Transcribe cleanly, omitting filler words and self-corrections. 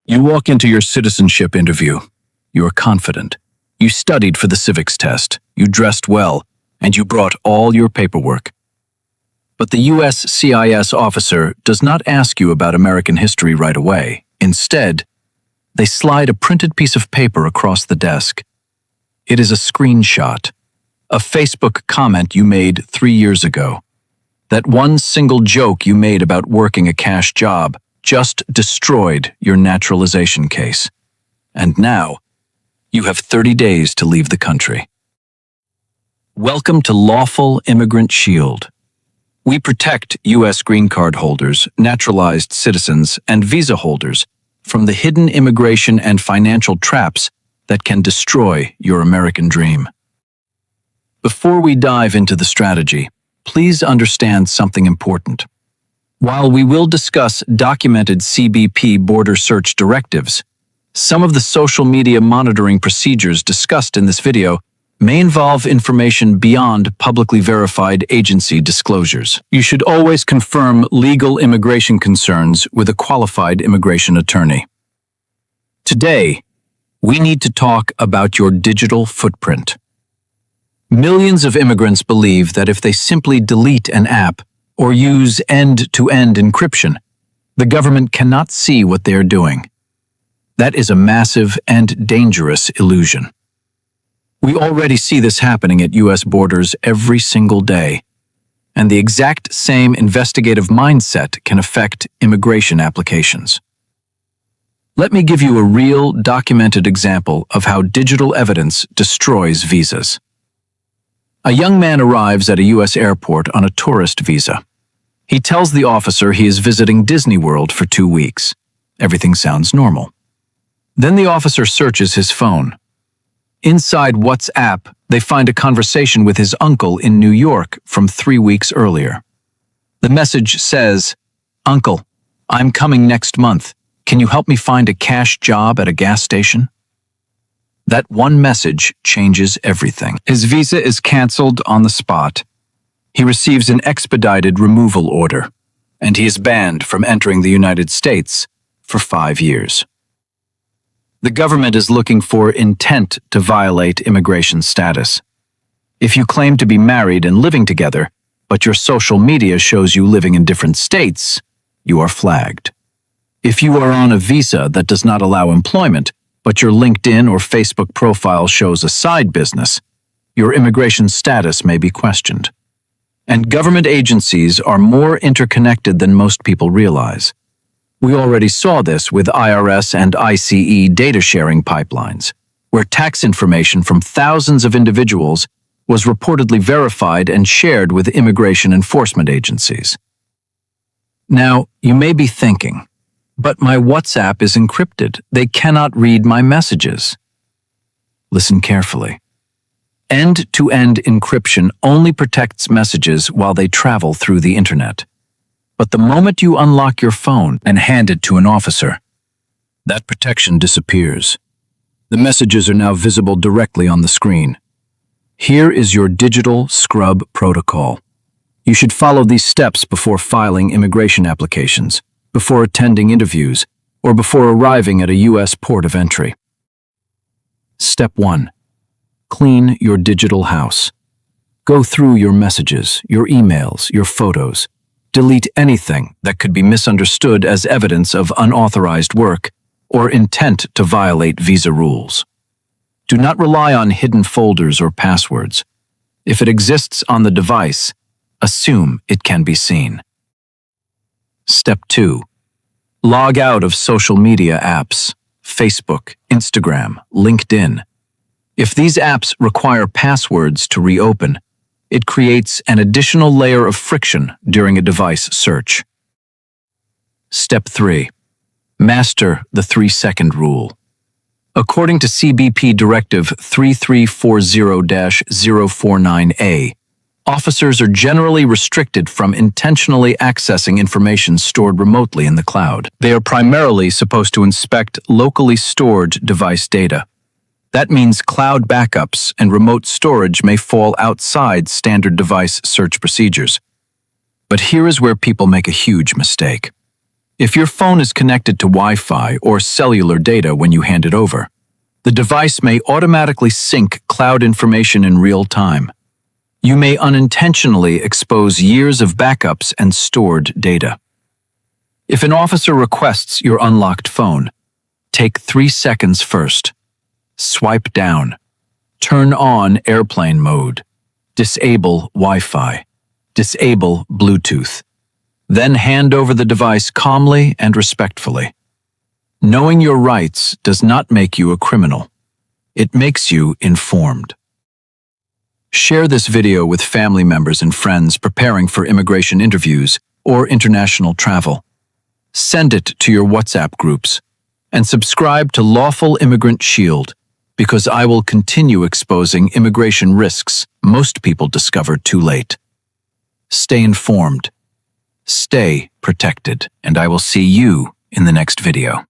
You walk into your citizenship interview. You are confident. You studied for the civics test. You dressed well, and you brought all your paperwork. But the USCIS officer does not ask you about American history right away. Instead, they slide a printed piece of paper across the desk. It is a screenshot, a Facebook comment you made 3 years ago. That one single joke you made about working a cash job just destroyed your naturalization case. And now, you have 30 days to leave the country. Welcome to Lawful Immigrant Shield. We protect U.S. green card holders, naturalized citizens, and visa holders from the hidden immigration and financial traps that can destroy your American dream. Before we dive into the strategy, please understand something important. While we will discuss documented CBP border search directives, some of the social media monitoring procedures discussed in this video may involve information beyond publicly verified agency disclosures. You should always confirm legal immigration concerns with a qualified immigration attorney. Today, we need to talk about your digital footprint. Millions of immigrants believe that if they simply delete an app or use end-to-end encryption, the government cannot see what they are doing. That is a massive and dangerous illusion. We already see this happening at U.S. borders every single day, and the exact same investigative mindset can affect immigration applications. Let me give you a real, documented example of how digital evidence destroys visas. A young man arrives at a U.S. airport on a tourist visa. He tells the officer he is visiting Disney World for 2 weeks. Everything sounds normal. Then the officer searches his phone. Inside WhatsApp, they find a conversation with his uncle in New York from 3 weeks earlier. The message says, "Uncle, I'm coming next month. Can you help me find a cash job at a gas station?" That one message changes everything. His visa is canceled on the spot. He receives an expedited removal order, and he is banned from entering the United States for 5 years. The government is looking for intent to violate immigration status. If you claim to be married and living together, but your social media shows you living in different states, you are flagged. If you are on a visa that does not allow employment, but your LinkedIn or Facebook profile shows a side business, your immigration status may be questioned. And government agencies are more interconnected than most people realize. We already saw this with IRS and ICE data sharing pipelines, where tax information from thousands of individuals was reportedly verified and shared with immigration enforcement agencies. Now, you may be thinking, but my WhatsApp is encrypted. They cannot read my messages. Listen carefully. End-to-end encryption only protects messages while they travel through the internet. But the moment you unlock your phone and hand it to an officer, that protection disappears. The messages are now visible directly on the screen. Here is your digital scrub protocol. You should follow these steps before filing immigration applications, before attending interviews, or before arriving at a U.S. port of entry. Step 1. Clean your digital house. Go through your messages, your emails, your photos. Delete anything that could be misunderstood as evidence of unauthorized work or intent to violate visa rules. Do not rely on hidden folders or passwords. If it exists on the device, assume it can be seen. Step 2. Log out of social media apps, Facebook, Instagram, LinkedIn. If these apps require passwords to reopen, it creates an additional layer of friction during a device search. Step 3. Master the 3-second rule. According to CBP Directive 3340-049A, officers are generally restricted from intentionally accessing information stored remotely in the cloud. They are primarily supposed to inspect locally stored device data. That means cloud backups and remote storage may fall outside standard device search procedures. But here is where people make a huge mistake. If your phone is connected to Wi-Fi or cellular data when you hand it over, the device may automatically sync cloud information in real time. You may unintentionally expose years of backups and stored data. If an officer requests your unlocked phone, take 3 seconds first. Swipe down. Turn on airplane mode. Disable Wi-Fi. Disable Bluetooth. Then hand over the device calmly and respectfully. Knowing your rights does not make you a criminal. It makes you informed. Share this video with family members and friends preparing for immigration interviews or international travel. Send it to your WhatsApp groups. And subscribe to Lawful Immigrant Shield, because I will continue exposing immigration risks most people discover too late. Stay informed. Stay protected, and I will see you in the next video.